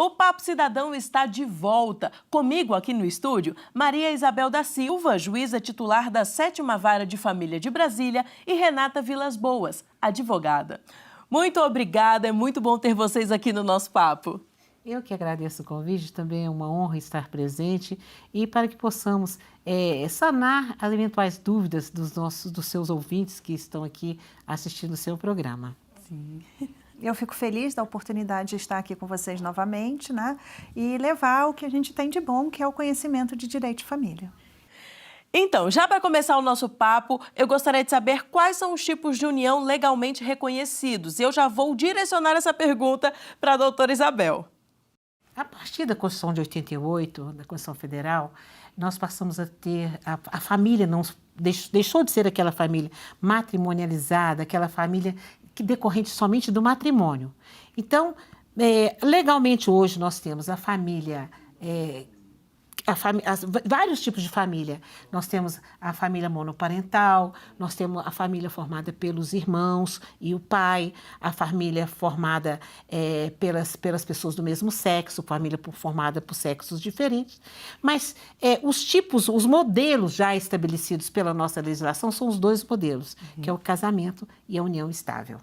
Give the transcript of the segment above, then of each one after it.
O Papo Cidadão está de volta. Comigo aqui no estúdio, Maria Isabel da Silva, juíza titular da 7ª Vara de Família de Brasília, e Renata Vilas Boas, advogada. Muito obrigada, é muito bom ter vocês aqui no nosso papo. Eu que agradeço o convite, também é uma honra estar presente e para que possamos sanar as eventuais dúvidas dos seus ouvintes que estão aqui assistindo o seu programa. Sim. Eu fico feliz da oportunidade de estar aqui com vocês novamente, né? E levar o que a gente tem de bom, que é o conhecimento de direito de família. Então, já para começar o nosso papo, eu gostaria de saber quais são os tipos de união legalmente reconhecidos. E eu já vou direcionar essa pergunta para a doutora Isabel. A partir da Constituição de 88, da Constituição Federal, nós passamos a ter, a família não deixou de ser aquela família matrimonializada, aquela família que decorrente somente do matrimônio. Então, legalmente hoje nós temos a família, vários tipos de família. Nós temos a família monoparental, nós temos a família formada pelos irmãos e o pai, a família formada pelas pessoas do mesmo sexo, família formada por sexos diferentes. Mas os modelos já estabelecidos pela nossa legislação são os dois modelos, que é o casamento e a união estável.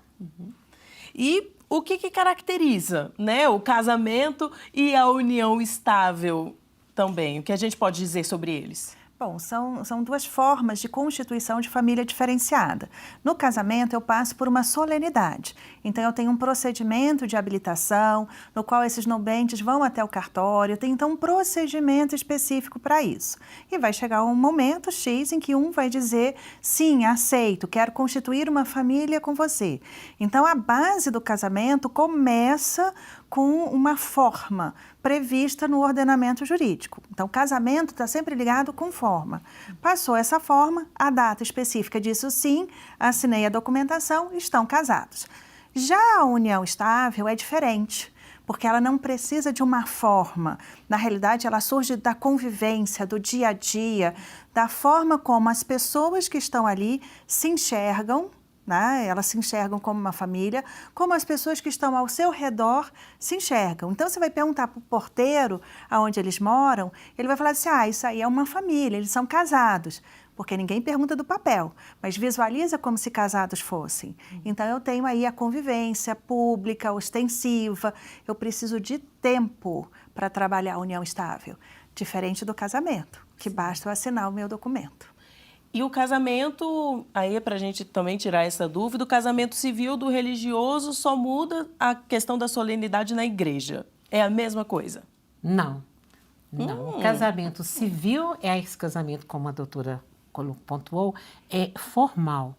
E o que caracteriza, né, o casamento e a união estável também? O que a gente pode dizer sobre eles? Bom, são duas formas de constituição de família diferenciada. No casamento, eu passo por uma solenidade. Então, eu tenho um procedimento de habilitação, no qual esses nobentes vão até o cartório, tem então um procedimento específico para isso. E vai chegar um momento X em que um vai dizer, sim, aceito, quero constituir uma família com você. Então, a base do casamento começa com uma forma prevista no ordenamento jurídico. Então, casamento está sempre ligado com forma. Passou essa forma, a data específica disso sim, assinei a documentação, estão casados. Já a união estável é diferente, porque ela não precisa de uma forma. Na realidade, ela surge da convivência, do dia a dia, da forma como as pessoas que estão ali se enxergam, né? Elas se enxergam como uma família, como as pessoas que estão ao seu redor se enxergam. Então, você vai perguntar para o porteiro aonde eles moram, ele vai falar assim, isso aí é uma família, eles são casados. Porque ninguém pergunta do papel, mas visualiza como se casados fossem. Então, eu tenho aí a convivência pública, ostensiva, eu preciso de tempo para trabalhar a união estável, diferente do casamento, que basta eu assinar o meu documento. E o casamento, aí para a gente também tirar essa dúvida, o casamento civil do religioso só muda a questão da solenidade na igreja. É a mesma coisa? Não. O casamento civil esse casamento, como a doutora pontuou, é formal.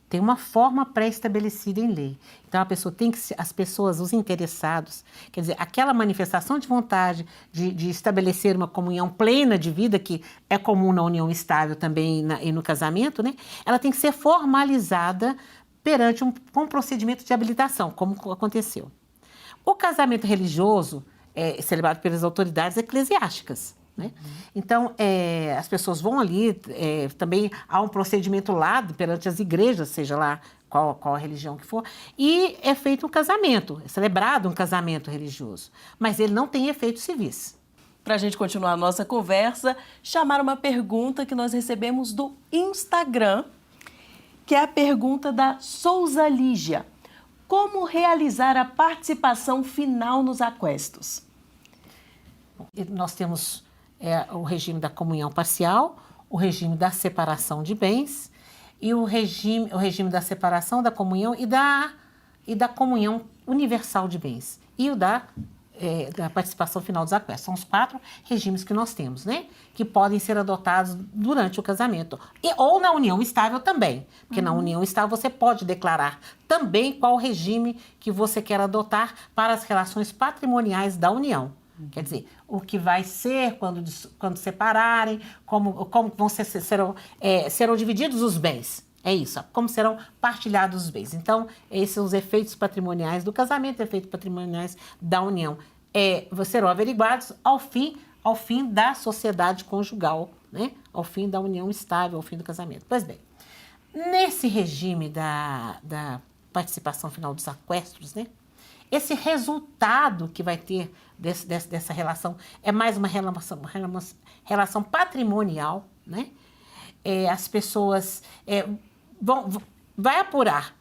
Tem uma forma pré-estabelecida em lei. Então, as pessoas, os interessados, quer dizer, aquela manifestação de vontade de estabelecer uma comunhão plena de vida, que é comum na união estável também e no casamento, né? Ela tem que ser formalizada perante com um procedimento de habilitação, como aconteceu. O casamento religioso é celebrado pelas autoridades eclesiásticas. Né? Então, as pessoas vão ali, também há um procedimento lá perante as igrejas, seja lá qual a religião que for, e é feito um casamento, é celebrado um casamento religioso, mas ele não tem efeitos civis. Para a gente continuar a nossa conversa, chamar uma pergunta que nós recebemos do Instagram, que é a pergunta da Souza Lígia. Como realizar a participação final nos aquestos? Nós temos o regime da comunhão parcial, o regime da separação de bens e o regime da separação, da comunhão e da comunhão universal de bens e o da participação final dos aquestos. São os 4 regimes que nós temos, né? Que podem ser adotados durante o casamento. Ou na união estável também, porque na união estável você pode declarar também qual regime que você quer adotar para as relações patrimoniais da união. Quer dizer, o que vai ser quando separarem, como serão divididos os bens. É isso, como serão partilhados os bens. Então, esses são os efeitos patrimoniais do casamento, efeitos patrimoniais da união. Serão averiguados ao fim da sociedade conjugal, né? Ao fim da união estável, ao fim do casamento. Pois bem, nesse regime da participação final dos aquestos, né? esse resultado que vai ter dessa relação é mais uma relação patrimonial, né? As pessoas vai apurar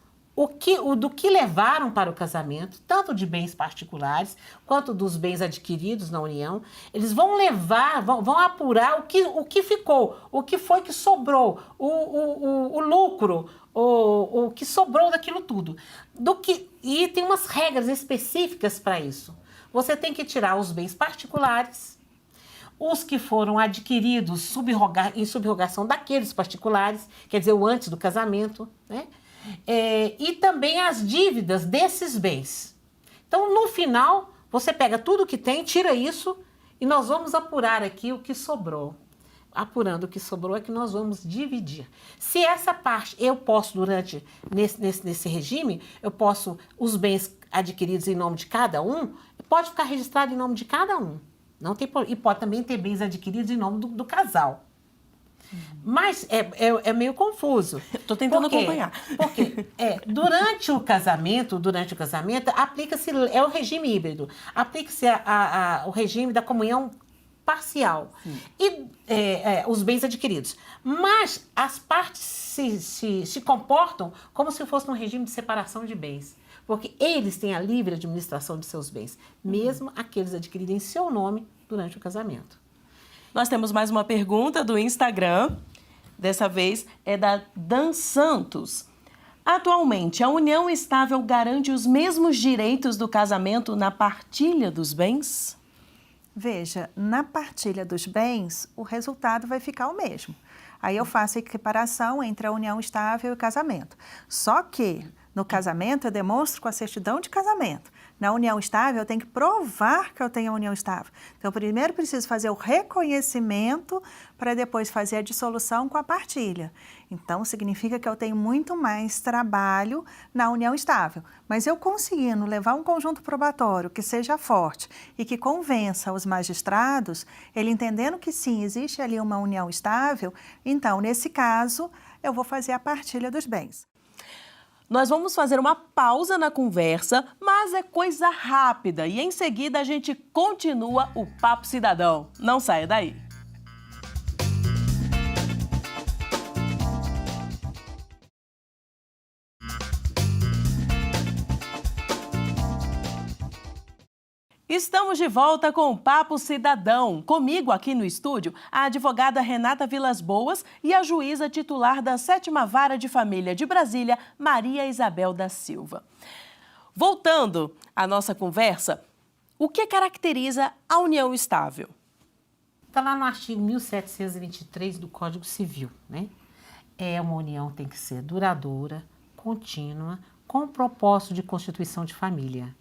do que levaram para o casamento, tanto de bens particulares quanto dos bens adquiridos na união. Eles vão levar, vão apurar o que ficou, o que foi que sobrou, o lucro, o que sobrou daquilo tudo. E tem umas regras específicas para isso. Você tem que tirar os bens particulares, os que foram adquiridos em subrogação daqueles particulares, quer dizer, o antes do casamento, né? E também as dívidas desses bens. Então, no final, você pega tudo que tem, tira isso e nós vamos apurar aqui o que sobrou. Apurando o que sobrou é que nós vamos dividir. Se essa parte eu posso, nesse regime, os bens adquiridos em nome de cada um, pode ficar registrado em nome de cada um. E pode também ter bens adquiridos em nome do casal. Mas é meio confuso. Estou tentando acompanhar. Porque durante o casamento, aplica-se, é o regime híbrido, aplica-se o regime da comunhão parcial. Sim. E os bens adquiridos. Mas as partes se comportam como se fosse um regime de separação de bens. Porque eles têm a livre administração de seus bens, mesmo aqueles adquiridos em seu nome durante o casamento. Nós temos mais uma pergunta do Instagram. Dessa vez é da Dan Santos. Atualmente, a união estável garante os mesmos direitos do casamento na partilha dos bens? Veja, na partilha dos bens, o resultado vai ficar o mesmo. Aí eu faço a equiparação entre a união estável e o casamento. Só que, no casamento, eu demonstro com a certidão de casamento. Na união estável, eu tenho que provar que eu tenho a união estável. Então, primeiro preciso fazer o reconhecimento para depois fazer a dissolução com a partilha. Então, significa que eu tenho muito mais trabalho na união estável. Mas eu conseguindo levar um conjunto probatório que seja forte e que convença os magistrados, ele entendendo que sim, existe ali uma união estável, então, nesse caso, eu vou fazer a partilha dos bens. Nós vamos fazer uma pausa na conversa, mas é coisa rápida e em seguida a gente continua o Papo Cidadão. Não saia daí. Estamos de volta com o Papo Cidadão. Comigo aqui no estúdio, a advogada Renata Vilas Boas e a juíza titular da 7ª Vara de Família de Brasília, Maria Isabel da Silva. Voltando à nossa conversa, o que caracteriza a união estável? Está lá no artigo 1723 do Código Civil, né? Uma união tem que ser duradoura, contínua, com propósito de constituição de família.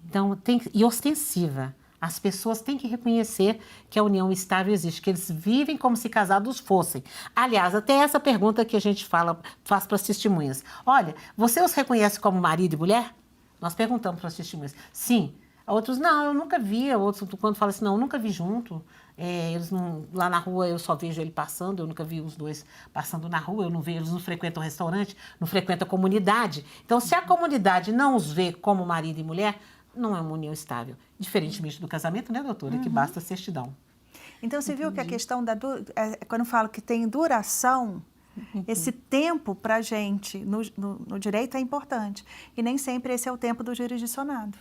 Então, e ostensiva. As pessoas têm que reconhecer que a união estável existe, que eles vivem como se casados fossem. Aliás, até essa pergunta que a gente faz para as testemunhas. Olha, você os reconhece como marido e mulher? Nós perguntamos para as testemunhas. Sim. Outros, não, eu nunca vi. Outros, quando falam assim, não, eu nunca vi junto. Eles não, lá na rua eu só vejo ele passando, eu nunca vi os dois passando na rua, eu não vejo, eles não frequentam restaurante, não frequentam a comunidade. Então, se a comunidade não os vê como marido e mulher, não é uma união estável. Diferentemente do casamento, né, doutora? Que basta a certidão. Então, você viu que a questão quando eu falo que tem duração, esse tempo para a gente no direito é importante. E nem sempre esse é o tempo do jurisdicionado.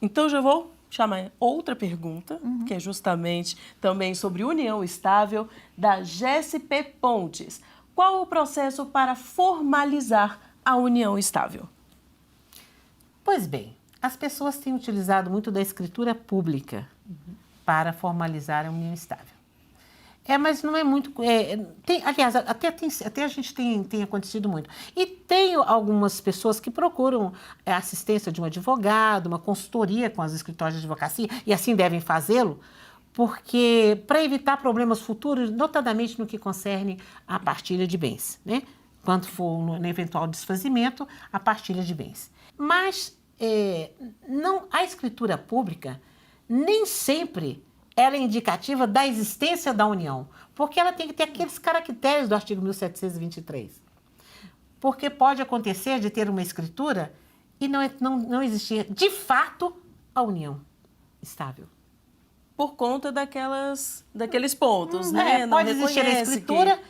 Então, já vou chamar outra pergunta, que é justamente também sobre união estável, da GSP Pontes. Qual o processo para formalizar a união estável? Pois bem, as pessoas têm utilizado muito da escritura pública para formalizar a união estável. Mas não é muito... aliás, até a gente tem acontecido muito. E tem algumas pessoas que procuram a assistência de um advogado, uma consultoria com as escritórios de advocacia, e assim devem fazê-lo, porque para evitar problemas futuros, notadamente no que concerne a partilha de bens, né? Quando for no eventual desfazimento, a partilha de bens. Mas a escritura pública nem sempre ela é indicativa da existência da união, porque ela tem que ter aqueles caracteres do artigo 1723. Porque pode acontecer de ter uma escritura e não existia, de fato, a união estável. Por conta daqueles pontos, né? Não Pode existir a reconhece escritura,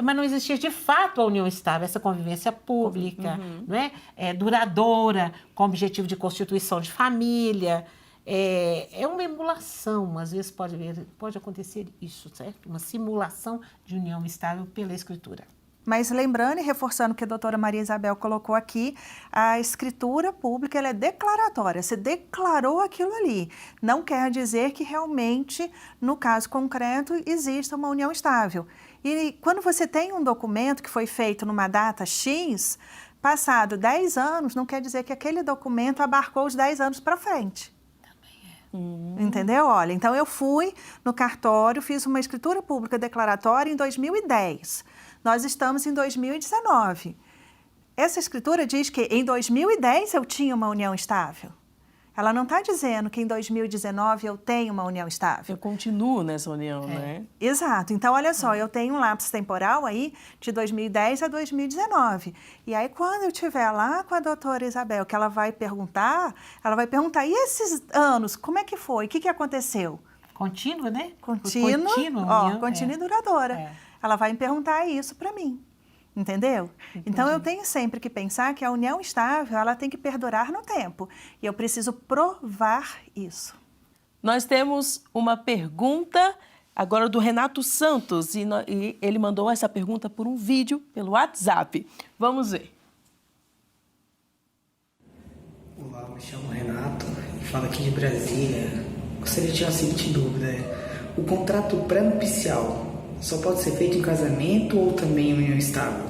mas não existia de fato a união estável, essa convivência pública, não é? Duradoura, com o objetivo de constituição de família. É uma emulação, às vezes pode acontecer isso, certo? Uma simulação de união estável pela escritura. Mas lembrando e reforçando o que a doutora Maria Isabel colocou aqui, a escritura pública ela é declaratória, você declarou aquilo ali. Não quer dizer que realmente, no caso concreto, exista uma união estável. E quando você tem um documento que foi feito numa data X, passado 10 anos, não quer dizer que aquele documento abarcou os 10 anos para frente. Entendeu? Olha, então eu fui no cartório, fiz uma escritura pública declaratória em 2010. Nós estamos em 2019. Essa escritura diz que em 2010 eu tinha uma união estável. Ela não está dizendo que em 2019 eu tenho uma união estável. Eu continuo nessa união, né? Exato. Então, olha só, eu tenho um lapso temporal aí de 2010 a 2019. E aí, quando eu estiver lá com a doutora Isabel, que ela vai perguntar, e esses anos, como é que foi? O que aconteceu? Contínua, né? Contínua, união, contínua e duradoura. Ela vai me perguntar isso para mim. Entendeu? Entendi. Então, eu tenho sempre que pensar que a união estável, ela tem que perdurar no tempo. E eu preciso provar isso. Nós temos uma pergunta agora do Renato Santos. E ele mandou essa pergunta por um vídeo pelo WhatsApp. Vamos ver. Olá, eu me chamo Renato e falo aqui de Brasília. Gostaria de tirar a seguinte dúvida. O contrato pré-nupcial só pode ser feito em casamento ou também em união estável?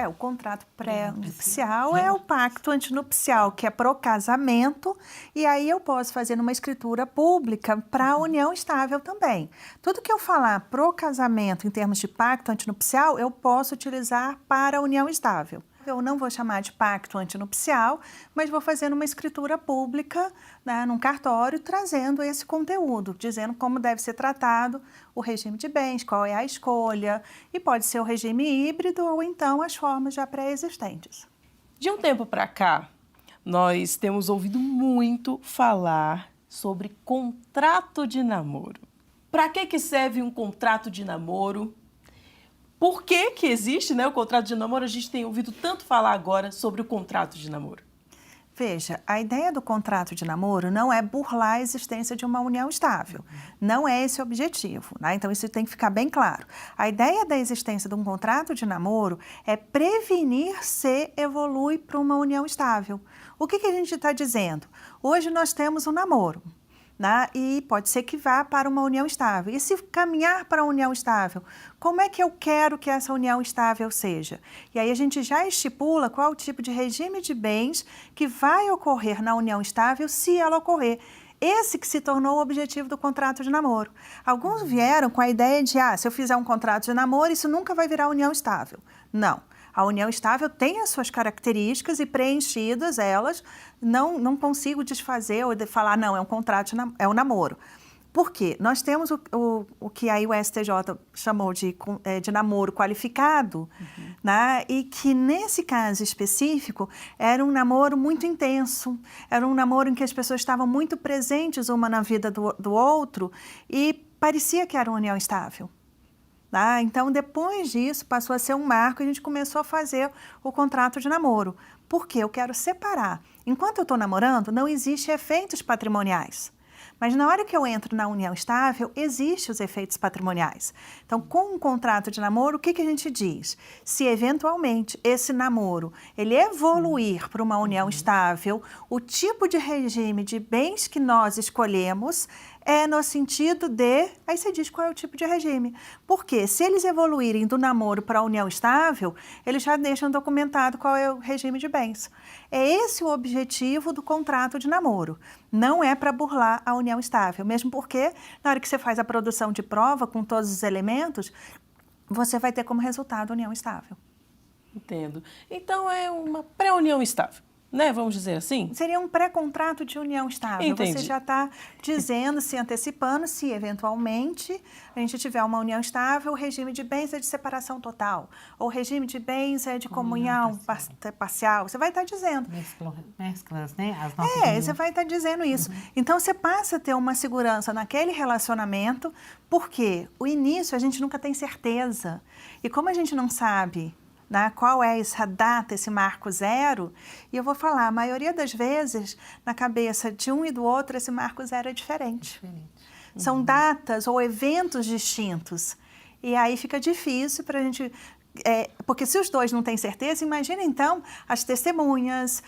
O contrato pré-nupcial é o pacto antinupcial, que é pro casamento, e aí eu posso fazer numa escritura pública para a união estável também. Tudo que eu falar pro casamento em termos de pacto antinupcial, eu posso utilizar para a união estável. Eu não vou chamar de pacto antinupcial, mas vou fazer numa escritura pública, né, num cartório, trazendo esse conteúdo, dizendo como deve ser tratado o regime de bens, qual é a escolha, e pode ser o regime híbrido ou então as formas já pré-existentes. De um tempo para cá, nós temos ouvido muito falar sobre contrato de namoro. Para que serve um contrato de namoro? Por que existe, né, o contrato de namoro? A gente tem ouvido tanto falar agora sobre o contrato de namoro. Veja, a ideia do contrato de namoro não é burlar a existência de uma união estável. Não é esse o objetivo, né? Então, isso tem que ficar bem claro. A ideia da existência de um contrato de namoro é prevenir se evolui para uma união estável. O que a gente está dizendo? Hoje nós temos um namoro. Né? E pode ser que vá para uma união estável. E se caminhar para uma união estável, como é que eu quero que essa união estável seja? E aí a gente já estipula qual o tipo de regime de bens que vai ocorrer na união estável, se ela ocorrer. Esse que se tornou o objetivo do contrato de namoro. Alguns vieram com a ideia de, se eu fizer um contrato de namoro, isso nunca vai virar união estável. Não. A união estável tem as suas características e preenchidas elas, não consigo desfazer ou falar, não, é um contrato, é um namoro. Por quê? Nós temos o que aí o STJ chamou de namoro qualificado, né? E que nesse caso específico era um namoro muito intenso, era um namoro em que as pessoas estavam muito presentes uma na vida do outro e parecia que era uma união estável. Tá? Então, depois disso, passou a ser um marco e a gente começou a fazer o contrato de namoro. Por quê? Eu quero separar. Enquanto eu estou namorando, não existem efeitos patrimoniais. Mas na hora que eu entro na união estável, existem os efeitos patrimoniais. Então, com um contrato de namoro, o que a gente diz? Se eventualmente esse namoro ele evoluir para uma união estável, o tipo de regime de bens que nós escolhemos é no sentido de... Aí você diz qual é o tipo de regime. Porque se eles evoluírem do namoro para a união estável, eles já deixam documentado qual é o regime de bens. É esse o objetivo do contrato de namoro. Não é para burlar a união estável, mesmo porque na hora que você faz a produção de prova com todos os elementos, você vai ter como resultado a união estável. Entendo. Então, é uma pré-união estável. né? Vamos dizer assim? Seria um pré-contrato de união estável. Entendi. Você já está dizendo, se antecipando, se eventualmente a gente tiver uma união estável, o regime de bens é de separação total, ou o regime de bens é de comunhão parcial. Você vai estar dizendo. Mesclas, né? As nossas Você vai estar dizendo isso. Então, você passa a ter uma segurança naquele relacionamento, porque o início a gente nunca tem certeza. E como a gente não sabe, né, qual é essa data, esse marco zero, e eu vou falar, a maioria das vezes, na cabeça de um e do outro, esse marco zero é diferente. São datas ou eventos distintos. E aí fica difícil para a gente... porque se os dois não têm certeza, imagina então as testemunhas,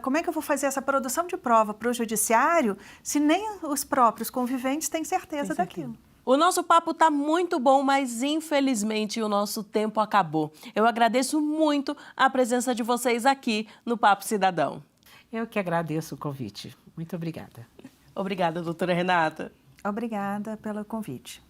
como é que eu vou fazer essa produção de prova para o judiciário se nem os próprios conviventes têm certeza daquilo. O nosso papo está muito bom, mas infelizmente o nosso tempo acabou. Eu agradeço muito a presença de vocês aqui no Papo Cidadão. Eu que agradeço o convite. Muito obrigada. Obrigada, doutora Renata. Obrigada pelo convite.